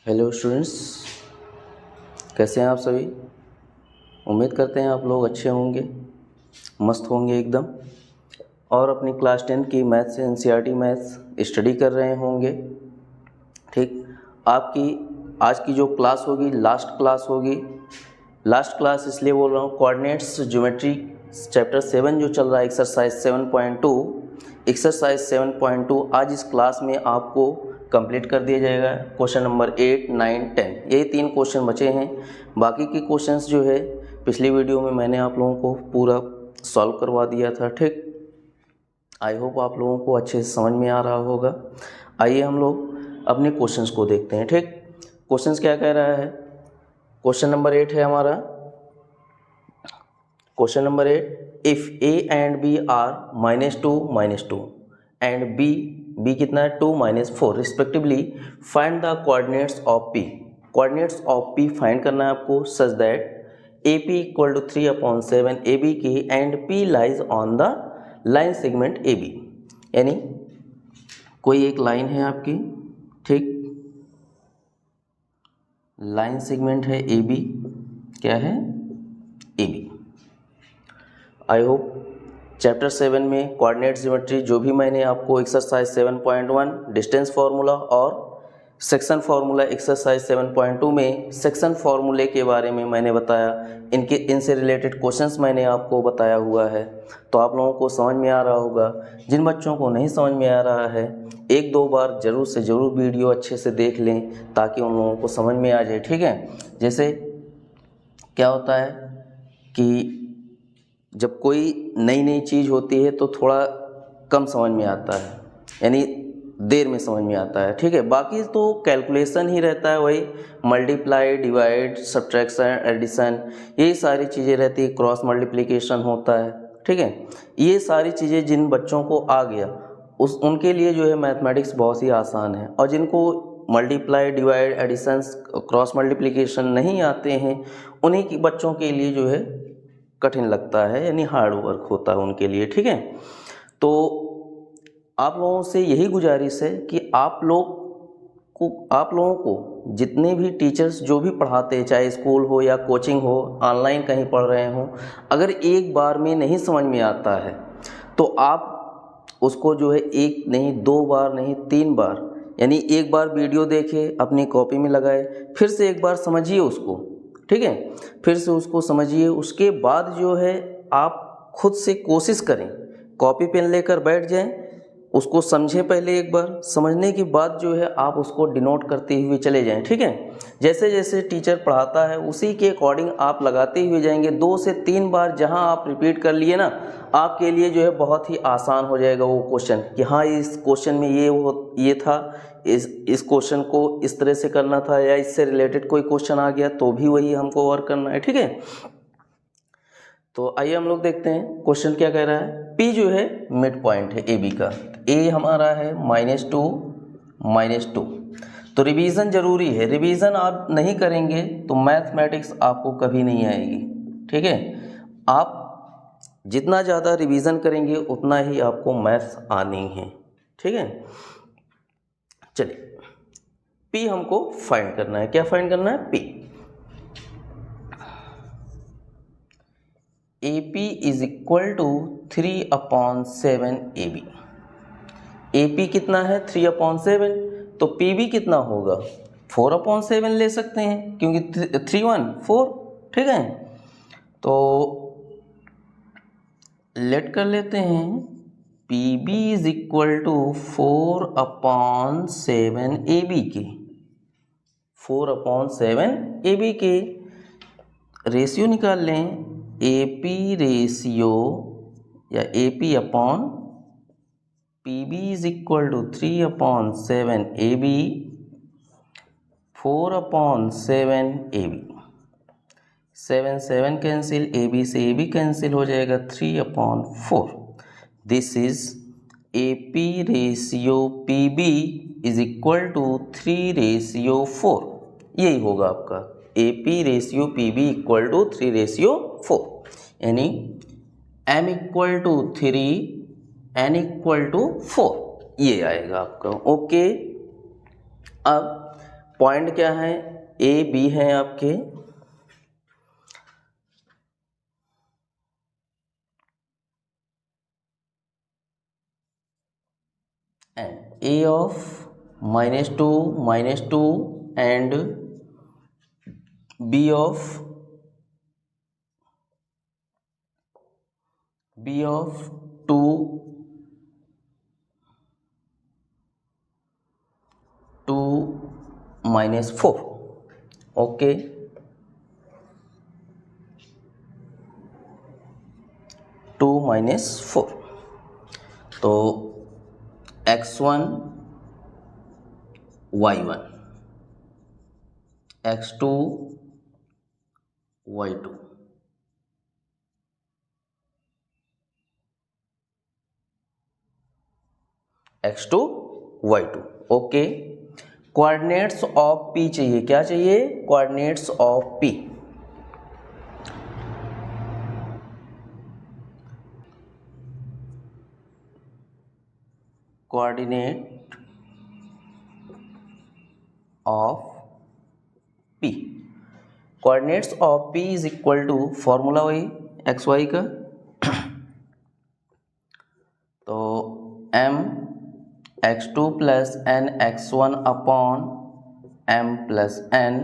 Hello students, कैसे हैं आप सभी। उम्मीद करते हैं आप लोग अच्छे होंगे, मस्त होंगे एकदम, और अपनी क्लास 10 की मैथ्स एनसीईआरटी मैथ्स स्टडी कर रहे होंगे। ठीक, आपकी आज की जो क्लास होगी लास्ट क्लास होगी। लास्ट क्लास इसलिए बोल रहा हूँ, कोऑर्डिनेट्स ज्योमेट्री चैप्टर 7 जो चल रहा है, एक्सरसाइज 7.2। एक्सरसाइज 7.2 आज इस क्लास में आपको कंप्लीट कर दिया जाएगा। क्वेश्चन नंबर 8, 9, 10 यही 3 क्वेश्चन बचे हैं। बाकी के क्वेश्चंस जो है पिछली वीडियो में मैंने आप लोगों को पूरा सॉल्व करवा दिया था। ठीक, आई होप आप लोगों को अच्छे से समझ में आ रहा होगा। आइए हम लोग अपने क्वेश्चंस को देखते हैं। ठीक, क्वेश्चंस क्या कह रहा है। क्वेश्चन नंबर 8 है हमारा। Question number 8, if a and b are -2 -2 and b कितना है 2 -4 respectively, find the coordinates of p। Coordinates of p find करना है आपको such that AP equal to 3/7 AB की and p lies on the line segment AB। यानी कोई एक line है आपकी, ठीक, लाइन सेगमेंट है AB, क्या है AB। आई होप चैप्टर 7 में कोऑर्डिनेट ज्योमेट्री जो भी मैंने आपको एक्सरसाइज 7.1 डिस्टेंस फार्मूला और सेक्शन फार्मूला एक्सरसाइज 7.2 में सेक्शन फार्मूले के बारे में मैंने बताया, इनसे रिलेटेड क्वेश्चंस मैंने आपको बताया हुआ है, तो आप लोगों को समझ में आ रहा होगा। जिन बच्चों को नहीं समझ में आ रहा है, 1-2 बार ज़रूर से ज़रूर वीडियो अच्छे से देख लें ताकि उन लोगों को समझ में आ जाए। ठीक है, जैसे क्या होता है कि जब कोई नई नई चीज़ होती है तो थोड़ा कम समझ में आता है, यानी देर में समझ में आता है। ठीक है, बाकी तो कैलकुलेशन ही रहता है, वही मल्टीप्लाई, डिवाइड, सब्ट्रैक्शन, एडिशन, यही सारी चीज़ें रहती है, क्रॉस मल्टीप्लिकेशन होता है। ठीक है, ये सारी चीज़ें जिन बच्चों को आ गया उनके लिए जो है मैथमेटिक्स बहुत ही आसान है, और जिनको multiply, divide, addition, cross multiplication नहीं आते हैं उन्हीं की बच्चों के लिए जो है कठिन लगता है, यानी हार्ड वर्क होता है उनके लिए। ठीक है, तो आप लोगों से यही गुजारिश है कि आप लोगों को जितने भी टीचर्स जो भी पढ़ाते हैं, चाहे स्कूल हो या कोचिंग हो, ऑनलाइन कहीं पढ़ रहे हो, अगर एक बार में नहीं समझ में आता है तो आप उसको जो है 1 नहीं 2 बार नहीं 3 बार, यानी एक बार वीडियो देखे, अपनी कॉपी में लगाए, फिर से एक बार समझिए उसको। ठीक है, फिर से उसको समझिए, उसके बाद जो है आप खुद से कोशिश करें, कॉपी पेन लेकर बैठ जाएं, उसको समझें पहले एक बार, समझने के बाद जो है आप उसको डिनोट करते हुए चले जाएं। ठीक है, जैसे जैसे टीचर पढ़ाता है उसी के अकॉर्डिंग आप लगाते हुए जाएंगे। 2 से 3 बार जहां आप रिपीट कर लिए ना, आपके लिए जो है बहुत ही आसान हो जाएगा वो क्वेश्चन, कि हाँ इस क्वेश्चन में ये था, इस क्वेश्चन को इस तरह से करना था, या इससे रिलेटेड कोई क्वेश्चन आ गया तो भी वही हमको वर्क करना है। ठीक है, तो आइए हम लोग देखते हैं क्वेश्चन क्या कह रहा है। P जो है मिड पॉइंट है AB का, A हमारा है -2 -2, तो रिवीजन जरूरी है। रिवीजन आप नहीं करेंगे तो मैथमेटिक्स आपको कभी नहीं आएगी। ठीक है, आप जितना ज़्यादा रिवीजन करेंगे उतना ही आपको मैथ्स आनी है। ठीक है, चलिए P हमको फाइंड करना है। क्या फाइंड करना है? P। AP is equal to 3/7 AB। AP कितना है? 3/7, तो PB कितना होगा? 4/7 ले सकते हैं, क्योंकि 3 1 4। ठीक है, तो लेट कर लेते हैं, PB is equal to 4/7 AB के, 4/7 AB के रेशियो निकाल लें, AP रेशियो या AP upon PB is equal to 3/7 AB, 4/7 AB, 7 7 cancel, AB से AB कैंसिल हो जाएगा, 3/4। This is AP ratio PB is equal to 3/4। यही होगा आपका AP ratio PB equal to 3/4, यानी M equal to 3 N equal to 4, ये आएगा आपका। ओके, अब पॉइंट क्या है, ए बी हैं आपके, and A of -2 -2 and B of 2 -4. Okay, 2 -4. तो x1 y1, x2 y2, x2 y2. Okay, coordinates of P चाहिए. क्या चाहिए? Coordinates of P. Coordinate of P. Coordinates of P is equal to formula वही x y का, तो m x2 plus n x1 upon m plus n,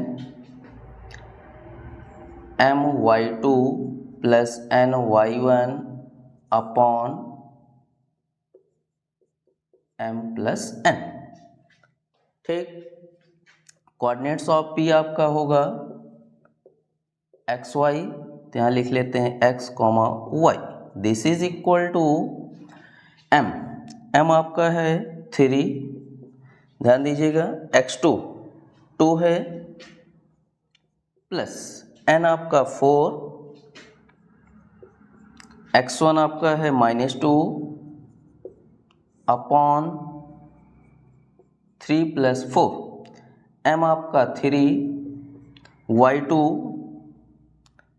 m y2 plus n y1 upon m plus n. ठीक, coordinates of P आपका होगा x Y, तो यहाँ लिख लेते हैं x, y. This is equal to m. m आपका है 3, ध्यान दीजिएगा, x2 2 है, प्लस n आपका 4, x1 आपका है -2 अपॉन 3 प्लस 4, m आपका 3, y2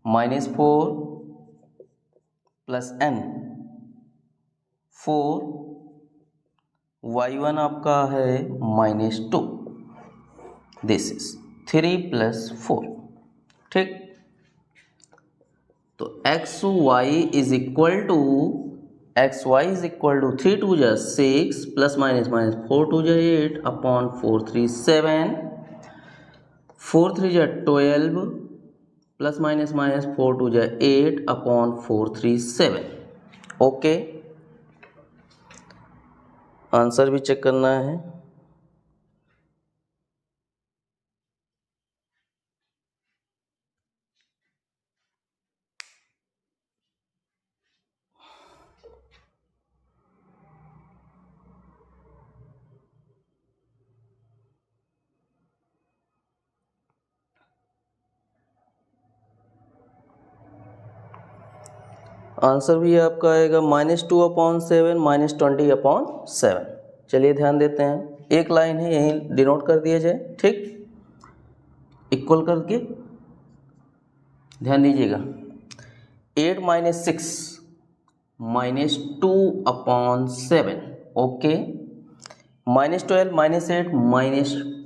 -4 प्लस n 4, y1 आपका है -2. This is 3 plus 4. ठीक, तो x y is equal to 3 2 जा 6 प्लस माइनस 4 2 जा 8 अपॉन 4 3 7, 4 3 जा 12 प्लस माइनस 4 2 जा 8 अपॉन 4 3 7. ओके, आंसर भी चेक करना है. आंसर भी आपका आएगा -2 अपॉन 7 -20/7. चलिए ध्यान देते हैं, एक लाइन है यहीं डिनोट कर दिया जाए. ठीक, इक्वल करके ध्यान दीजिएगा, 8 - 6 -2/7. ओके, -12 -8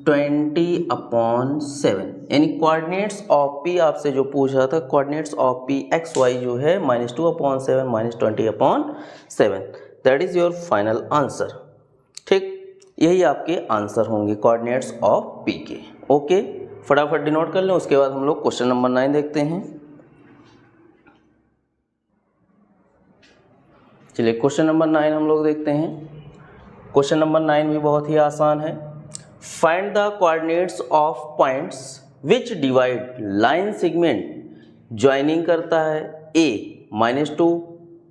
-20/7. यानी कोऑर्डिनेट्स ऑफ P आपसे जो पूछा था, coordinates of P x y जो है -2/7 -20/7. That is your final answer. ठीक, यही आपके आंसर होंगे कोऑर्डिनेट्स ऑफ P के. ओके, फटाफट डिनोट कर लें, उसके बाद हम लोग क्वेश्चन नंबर 9 देखते हैं. चलिए क्वेश्चन नंबर 9 हम लोग देखते हैं. क्वेश्चन नंबर 9 भी बहुत ही आसान है. Find the coordinates of points which divide line segment joining करता है A -2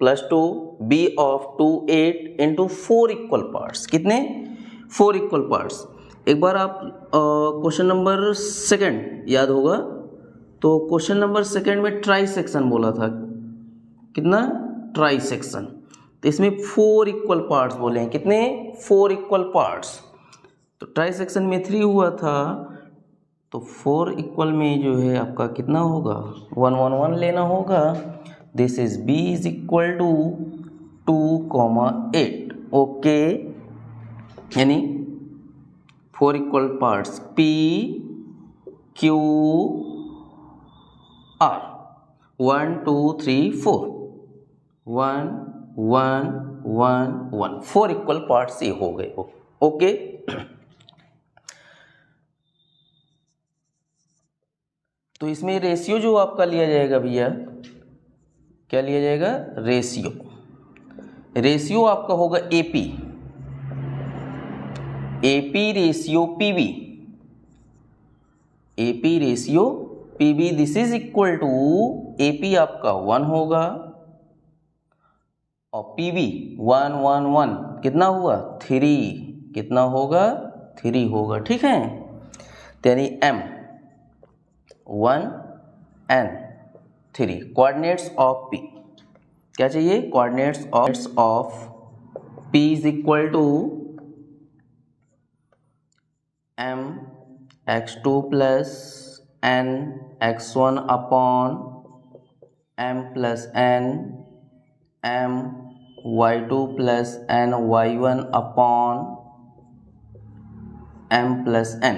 + 2 B of 2 8 into 4 equal parts. कितने? 4 इक्वल पार्ट्स. एक बार आप क्वेश्चन नंबर 2 याद होगा, तो क्वेश्चन नंबर 2 में ट्राई सेक्शन बोला था. कितना? Try section. तो इसमें 4 इक्वल पार्ट्स बोले हैं. कितने? 4 इक्वल पार्ट्स. तो ट्राई सेक्शन में 3 हुआ था, तो 4 इक्वल में जो है आपका कितना होगा? 1 1 1 लेना होगा. This is B is equal to 2, 8. Okay, यानी 4 equal parts P Q R 1 2 3 4 1 1 1 1 4 equal parts ये हो गए। ओके, तो इसमें रेशियो जो आपका लिया जाएगा भैया, क्या लिया जाएगा? रेशियो आपका होगा AP ratio PB, AP ratio PB, this is equal to AP आपका 1 होगा और पीबी 1 1 1 कितना हुआ? 3, कितना होगा? 3 होगा। ठीक है, यानी m 1 and 3 coordinates of p, क्या चाहिए? Coordinates of p is equal to m x2 plus n x1 upon m plus n m y2 plus n y1 upon m plus n।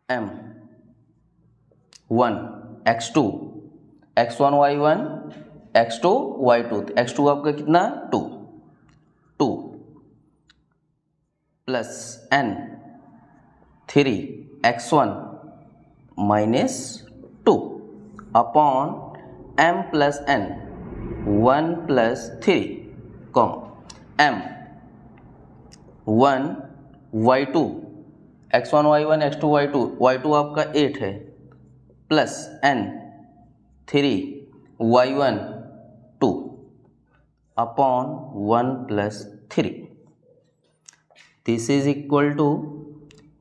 m 1 x2 x1 y1 x2 y2, x2 आपका कितना? 2 plus n 3 x1 minus 2 upon m plus n 1 plus 3 com m 1 y2 x1 y1 x2 y2 आपका 8 है plus n 3 y1 2 upon 1 plus 3, this is equal to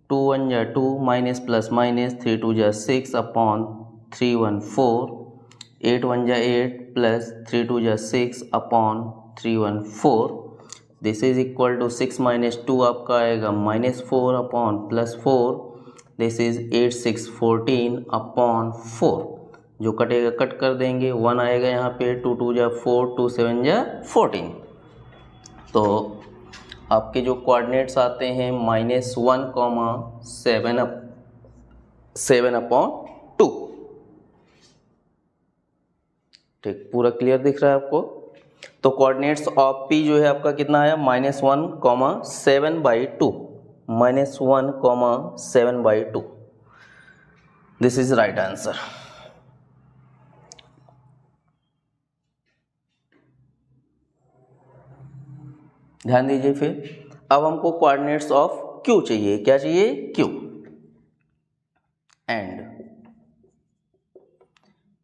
2 1 जा 2 minus plus minus 3 2 जा 6 upon 3 1 4, 8 1 जा 8 plus 3 2 जा 6 upon 3 1 4, this is equal to 6 minus 2 आपका आएगा minus 4 upon plus 4, this is 8 6 14 upon 4, जो कटेगा कट कर देंगे, 1 आएगा यहाँ पे, 2 2 जा 4 2 7 जा 14। तो आपके जो कोऑर्डिनेट्स आते हैं -1, 7 अपॉन 2। ठीक, पूरा क्लियर दिख रहा है आपको? तो कोऑर्डिनेट्स ऑफ P जो है आपका कितना आया? -1, 7/2, -1, 7/2, दिस इज राइट आंसर। ध्यान दीजिए। फिर अब हमको कोऑर्डिनेट्स ऑफ Q चाहिए। क्या चाहिए? Q एंड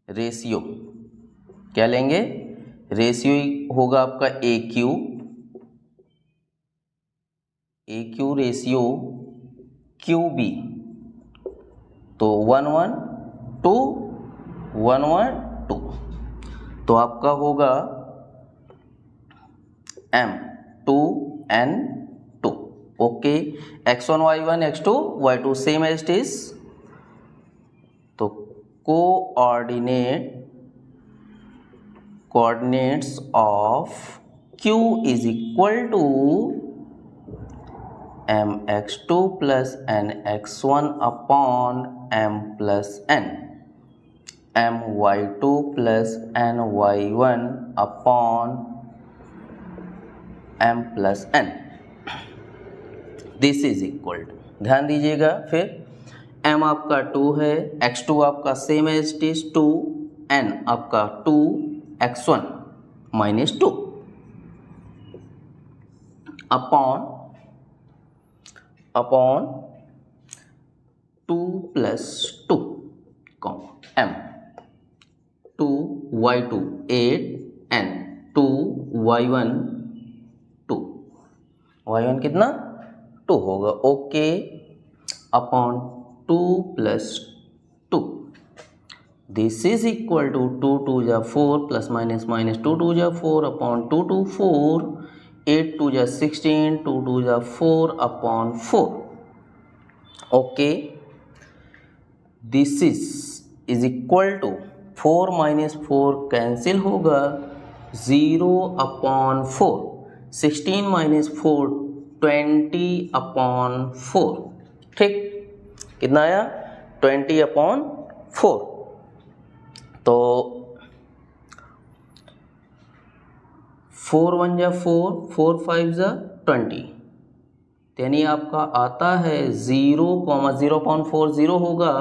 रेशियो, क्या लेंगे? रेशियो होगा आपका AQ रेशियो QB, तो 1 1 2 1 1 2, तो आपका होगा M 2 and 2। Okay, x1 y1 x2 y2 same as it is, तो coordinates of Q is equal to m x2 plus n x1 upon m plus n, m y2 plus n y1 upon m plus n, this is equal to, ध्यान दीजिएगा। फिर m आपका 2 है, x2 आपका same as it is 2, n आपका 2 x1 minus 2 upon 2 plus 2 m 2 y2 8 n 2 y1 2, y1 कितना? 2 होगा। Okay, upon 2 plus 2, this is equal to 2 2 जा 4 प्लस माइनस माइनस 2 2 जा 4 अपॉन 2 2 4, 8 2 जा 16 2 2 जा 4 upon 4। Okay, this is equal to 4 minus 4 cancel होगा, 0 upon 4, 16 minus 4 20/4, ठीक, कितना आया 20/4। तो 4 1 जा 4, 4 5 जा 20, यानी आपका आता है 0,0/4 0 होगा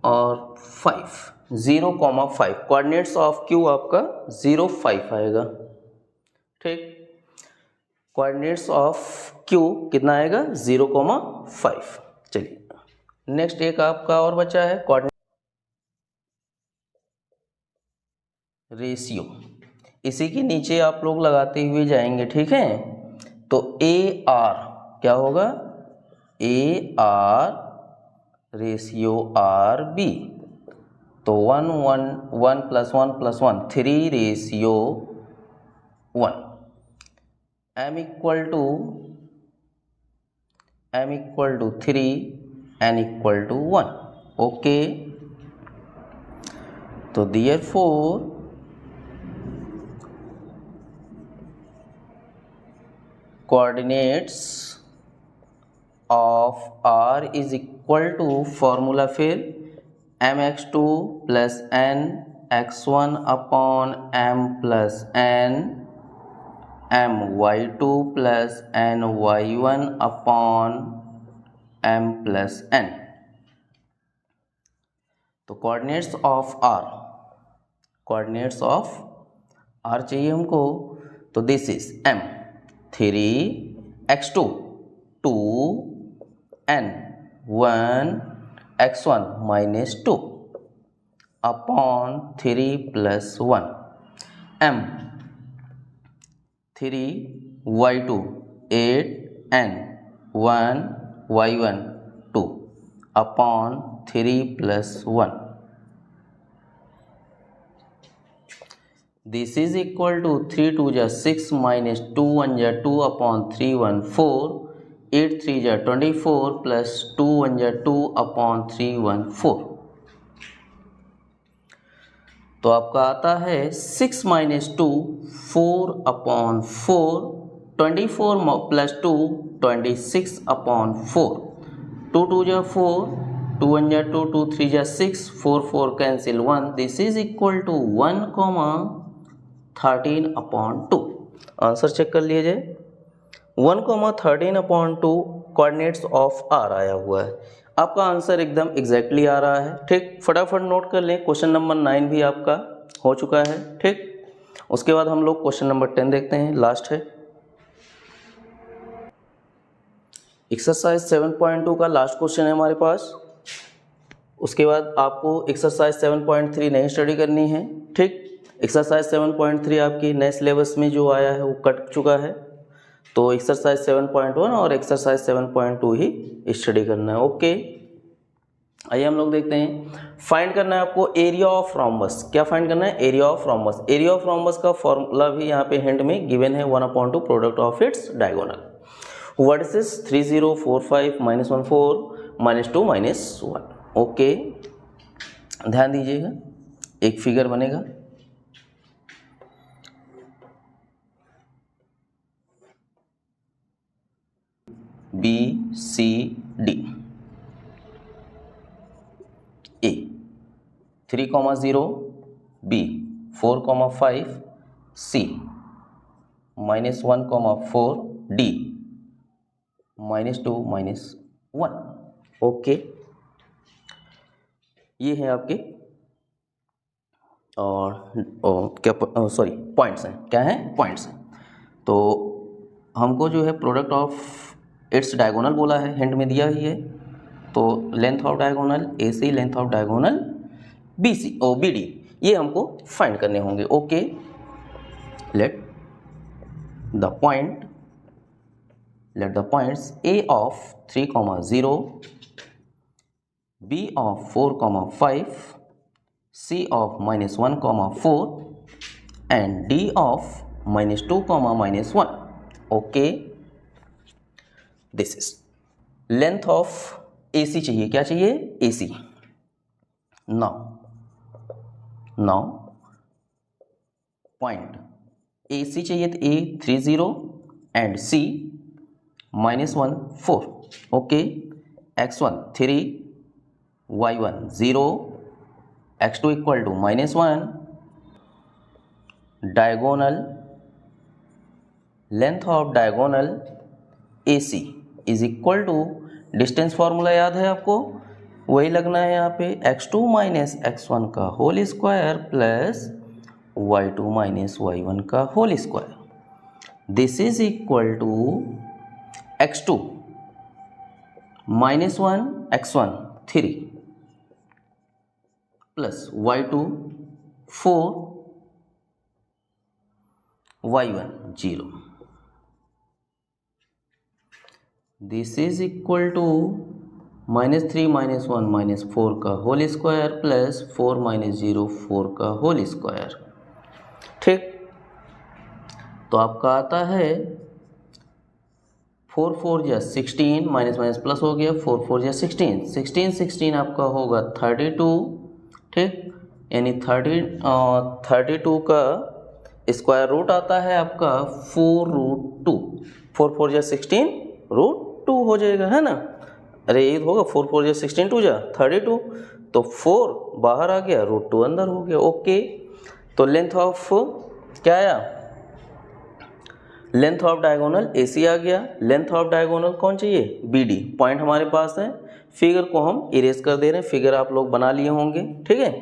और 5 0,5, कोऑर्डिनेट्स ऑफ क्यू आपका 0 5 आएगा, ठीक, कोऑर्डिनेट्स ऑफ क्यू कितना आएगा 0,5। चलिए नेक्स्ट एक आपका और बचा है कोऑर्डिनेट रेशियो, इसी के नीचे आप लोग लगाते हुए जाएंगे, ठीक है। तो ए आर क्या होगा, A R ratio R B, तो 1 1 1 + 1 + 1 3 ratio 1, m equal to 3 n equal to 1, okay. तो therefore coordinates of r is equal to फॉर्मूला फिर mx2 + n x1/m + n my2 + ny1/m + n। तो कोऑर्डिनेट्स ऑफ r चाहिए हमको, तो this is m 3 x2 2 n 1 x1 -2 upon 3 + 1 m 3 y2 8 n 1 y1 2 upon 3 + 1, this is equal to 3 2 जा 6 minus 2 1 जा 2 upon 3 1 4, 8 3 जा 24 plus 2 1 जा 2 upon 3 1 4। तो आपका आता है 6 minus 2 4/4, 24 plus 2 26/4, 2 2 जा 4, 2 1 जा 2, 2 3 जा 6, 4 4 cancel 1, this is equal to 1,13/2। Answer check कर लीजिए, 1,13/2 कोऑर्डिनेट्स ऑफ आर आया हुआ है, आपका आंसर एकदम एग्जैक्टली आ रहा है, ठीक। फटाफट नोट कर लें, क्वेश्चन नंबर 9 भी आपका हो चुका है, ठीक। उसके बाद हम लोग क्वेश्चन नंबर 10 देखते हैं, लास्ट है एक्सरसाइज 7.2 का लास्ट क्वेश्चन है हमारे पास। उसके बाद आपको एक्सरसाइज 7.3 नहीं स्टडी करनी है, ठीक। एक्सरसाइज 7.3 आपकी नए सिलेबस में जो आया है वो कट चुका है, तो एक्सरसाइज 7.1 और एक्सरसाइज 7.2 ही स्टडी करना है, ओके। आइए हम लोग देखते हैं, फाइंड करना है आपको एरिया ऑफ रोम्बस। क्या फाइंड करना है, area of rhombus. Area of rhombus का फॉर्मूला भी यहाँ पे हिंट में गिवन है, 1/2 product of its diagonal. Vertices 3 0 4 5 -1 4 -2 -1, okay. ध्यान दीजिएगा, एक फिगर बनेगा, बी सी डी, ए 3,0, बी 4,5, सी -1,4, डी -2 -1, ओके। ये है आपके और क्या सॉरी पॉइंट्स हैं, क्या है पॉइंट्स हैं। तो हमको जो है प्रोडक्ट ऑफ इट्स डायगोनल बोला है, हिंट में दिया ही है, तो length of diagonal A C, length of diagonal B C O B D, ये हमको फाइंड करने होंगे, okay. Let the points A of 3,0, B of 4,5, C of -1,4 and D of -2, -1, okay. This is length of AC चाहिए, क्या चाहिए AC। Now point AC चाहिए तो A 3 0 and C -1 4. Okay, x1 3, y1 0, x2 equal to -1. Diagonal length of diagonal AC is equal to, distance formula याद है आपको, वही लगना है यहाँ पे, x2 माइनस x1 का whole square plus y2 minus y1 का whole square. This is equal to x2 -1 x1 3 plus y2 4 y1 0. This is equal to -3 -1 -4 का होल स्क्वायर प्लस 4 -0 4 का होल स्क्वायर. ठीक, तो आपका आता है 4 4 या 16, माइनस माइनस प्लस हो गया, 4 4 या 16, 16 आपका होगा 32. ठीक, यानी 32 का स्क्वायर रूट आता है आपका 4√2. 4 4 या 16 √2 हो जाएगा, है ना. अरे ये होगा 4 4 या 16 2 जा 32, तो 4 बाहर आ गया, √2 अंदर हो गया. ओके, तो लेंथ ऑफ क्या आया, लेंथ ऑफ डायगोनल AC आ गया. लेंथ ऑफ डायगोनल कौन चाहिए, BD. पॉइंट हमारे पास है, फिगर को हम इरेज कर दे रहे हैं, फिगर आप लोग बना लिए होंगे. ठीक है,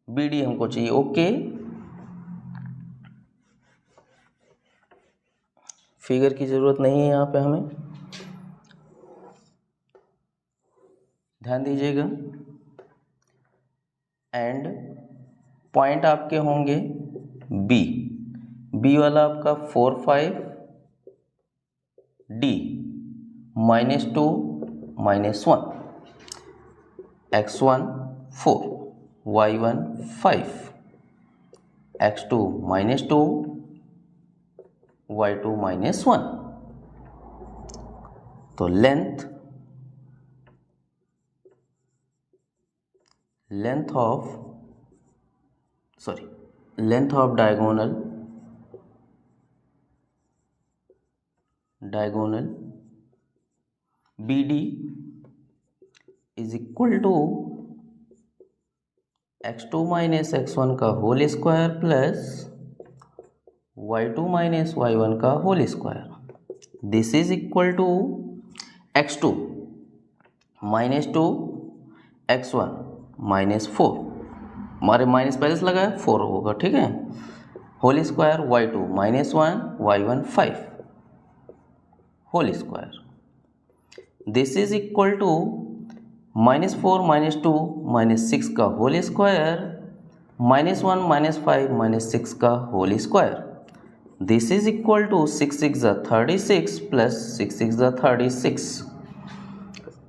BD हमको चाहिए. ओके, फिगर की जरूरत नहीं है यहाँ पे हमें, ध्यान दीजिएगा. एंड पॉइंट आपके होंगे बी वाला आपका 4 5, D -2 -1, x1 4, y1 5, x2 -2, y2 -1. तो length of diagonal BD is equal to x2 minus x1 का whole square plus y2 minus y1 का whole square. This is equal to x2 -2 x1 -4, हमारे minus पहले से लगा है 4 होगा. ठीक है, whole square y2 -1 y1 5 whole square. This is equal to -4 -2 -6 का होल स्क्वायर -1 -5 -6 का whole square. This is equal to 6 6 36 plus 6 6 36.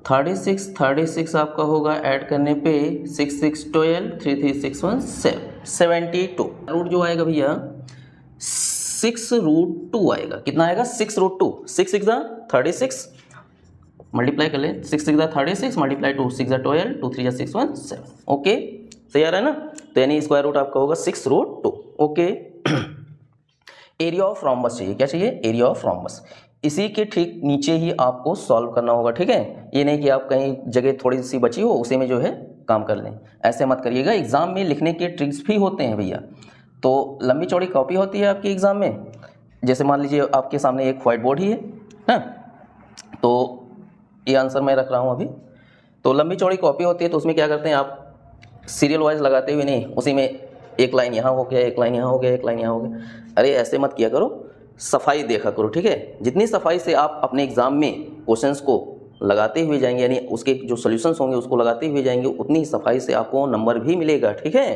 36 आपका होगा ऐड करने पे 6 6 12 3 3 6 1 7 72. रूट जो आएगा भैया 6√2 आएगा. कितना आएगा, 6√2. 6 6 36 मल्टीप्लाई कर लें, 6 6 36 मल्टीप्लाई 2 6 12 2 3 6 1 7. ओके, सही आ रहा है ना. तो यानी स्क्वायर रूट आपका होगा 6√2. ओके, एरिया ऑफ रोम्बस चाहिए. क्या चाहिए, एरिया ऑफ रोम्बस. इसी के ठीक नीचे ही आपको सॉल्व करना होगा. ठीक है, ये नहीं कि आप कहीं जगह थोड़ी सी बची हो उसी में जो है काम कर लें, ऐसे मत करिएगा. एग्जाम में लिखने के ट्रिक्स भी होते हैं भैया. तो लंबी चौड़ी कॉपी होती है आपकी एग्जाम में, जैसे मान लीजिए आपके सामने एक व्हाइट बोर्ड ही है ना, तो ये आंसर मैं रख रहा हूँ अभी. तो लंबी चौड़ी कॉपी होती है, तो उसमें क्या करते हैं आप, सीरियल वाइज लगाते हुए नहीं, उसी में एक लाइन यहाँ हो गया, एक लाइन यहाँ हो गया, एक लाइन यहाँ हो गया. अरे ऐसे मत किया करो, सफाई देखा करो. ठीक है, जितनी सफाई से आप अपने एग्जाम में क्वेश्चंस को लगाते हुए जाएंगे, यानी उसके जो सॉल्यूशंस होंगे उसको लगाते हुए जाएंगे, उतनी ही सफाई से आपको नंबर भी मिलेगा. ठीक है,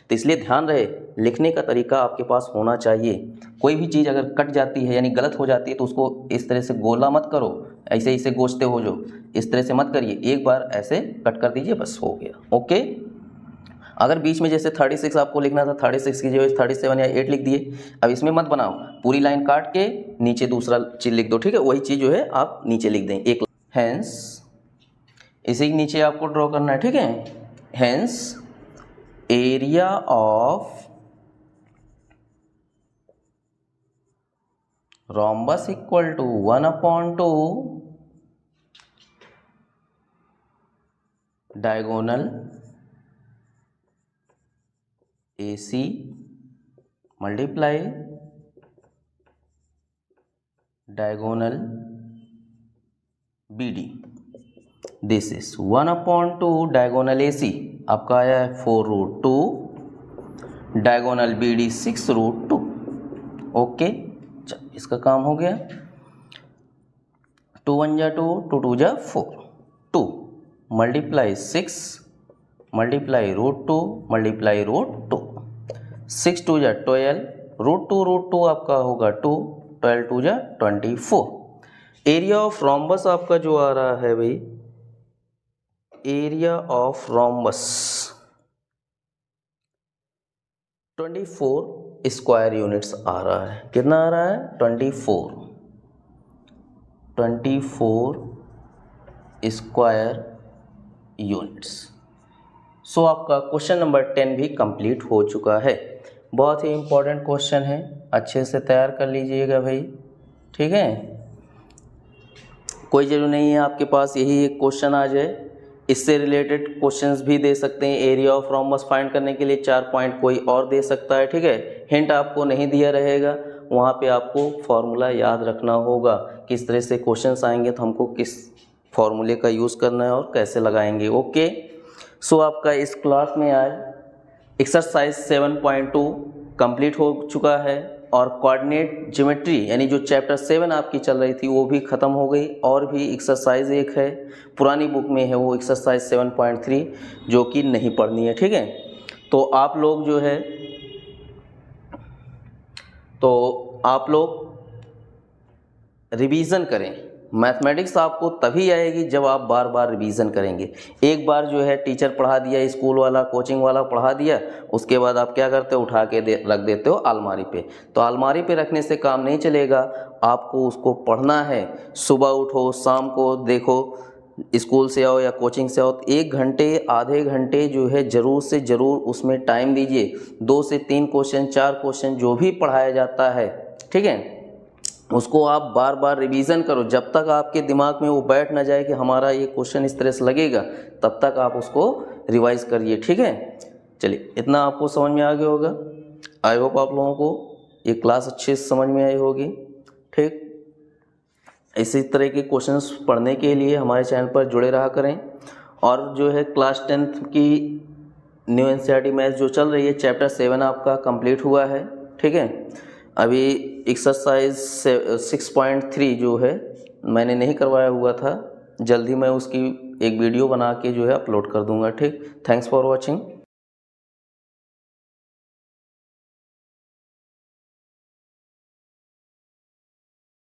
तो इसलिए ध्यान रहे, लिखने का तरीका आपके पास होना चाहिए. कोई भी चीज़ अगर कट जाती है यानी गलत हो जाती है तो उसको इस तरह से गोला मत करो, ऐसे इसे गोचते हो जो, इस तरह से मत करिए. एक बार ऐसे कट कर दीजिए, बस हो गया. ओके, अगर बीच में जैसे 36 आपको लिखना था, 36 की जगह 37 या 8 लिख दिए, अब इसमें मत बनाओ, पूरी लाइन काट के नीचे दूसरा चीज़ लिख दो. ठीक है, वही चीज़ जो है आप नीचे लिख दें एक. हैंस इसी के नीचे आपको ड्रॉ करना है. ठीक है, hence area of rhombus equal to 1/2 diagonal AC multiply diagonal BD। This is 1/2 diagonal AC आपका आया है 4√2, डायगोनल BD 6√2। ओके, इसका काम हो गया। 2 1 जा 2, 2 2 जा 4, 2 मल्टीप्लाई 6 मल्टीप्लाई √2 मल्टीप्लाई √2, 6 2 जा 12, √2 आपका होगा 2, 12 2 जा 24। एरिया ऑफ रोम्बस आपका जो आ रहा है भाई, area of rhombus 24 square units आ रहा है। कितना आ रहा है? 24 स्क्वायर यूनिट्स। सो आपका क्वेश्चन नंबर 10 भी कंप्लीट हो चुका है। बहुत ही इम्पोर्टेंट क्वेश्चन है, अच्छे से तैयार कर लीजिएगा भाई, ठीक है। कोई जरूरी नहीं है आपके पास यही एक क्वेश्चन आ जाए, इससे रिलेटेड क्वेश्चंस भी दे सकते हैं। एरिया ऑफ रोम्बस फाइंड करने के लिए 4 पॉइंट कोई और दे सकता है, ठीक है। हिंट आपको नहीं दिया रहेगा, वहाँ पे आपको फॉर्मूला याद रखना होगा। किस तरह से क्वेश्चंस आएंगे तो हमको किस फॉर्मूले का यूज़ करना है और कैसे लगाएंगे। ओके, सो आपका इस क्लास में आज एक्सरसाइज 7.2 कंप्लीट हो चुका है और कोऑर्डिनेट ज्योमेट्री यानी जो चैप्टर 7 आपकी चल रही थी वो भी ख़त्म हो गई। और भी एक्सरसाइज एक है पुरानी बुक में है, वो एक्सरसाइज 7.3 जो कि नहीं पढ़नी है, ठीक है। तो आप लोग रिवीजन करें। मैथमेटिक्स आपको तभी आएगी जब आप बार बार रिवीजन करेंगे। एक बार जो है टीचर पढ़ा दिया, स्कूल वाला कोचिंग वाला पढ़ा दिया, उसके बाद आप क्या करते हो, उठा के रख देते हो अलमारी पे। तो अलमारी पे रखने से काम नहीं चलेगा, आपको उसको पढ़ना है। सुबह उठो, शाम को देखो, स्कूल से आओ या कोचिंग से आओ, 1 घंटे आधे घंटे जो है ज़रूर से ज़रूर उसमें टाइम दीजिए। 2 से 3 क्वेश्चन 4 क्वेश्चन जो भी पढ़ाया जाता है, ठीक है, उसको आप बार बार रिवीजन करो। जब तक आपके दिमाग में वो बैठ ना जाए कि हमारा ये क्वेश्चन इस तरह से लगेगा, तब तक आप उसको रिवाइज करिए, ठीक है। चलिए, इतना आपको समझ में आ गया होगा। आई होप आप लोगों को ये क्लास अच्छे से समझ में आई होगी, ठीक। इसी तरह के क्वेश्चंस पढ़ने के लिए हमारे चैनल पर जुड़े रहा करें। और जो है क्लास 10th की न्यू NCERT मैथ्स जो चल रही है, चैप्टर 7 आपका कंप्लीट हुआ है, ठीक है। अभी एक्सरसाइज 6.3 जो है मैंने नहीं करवाया हुआ था, जल्दी मैं उसकी एक वीडियो बना के जो है अपलोड कर दूंगा, ठीक। Thanks for watching.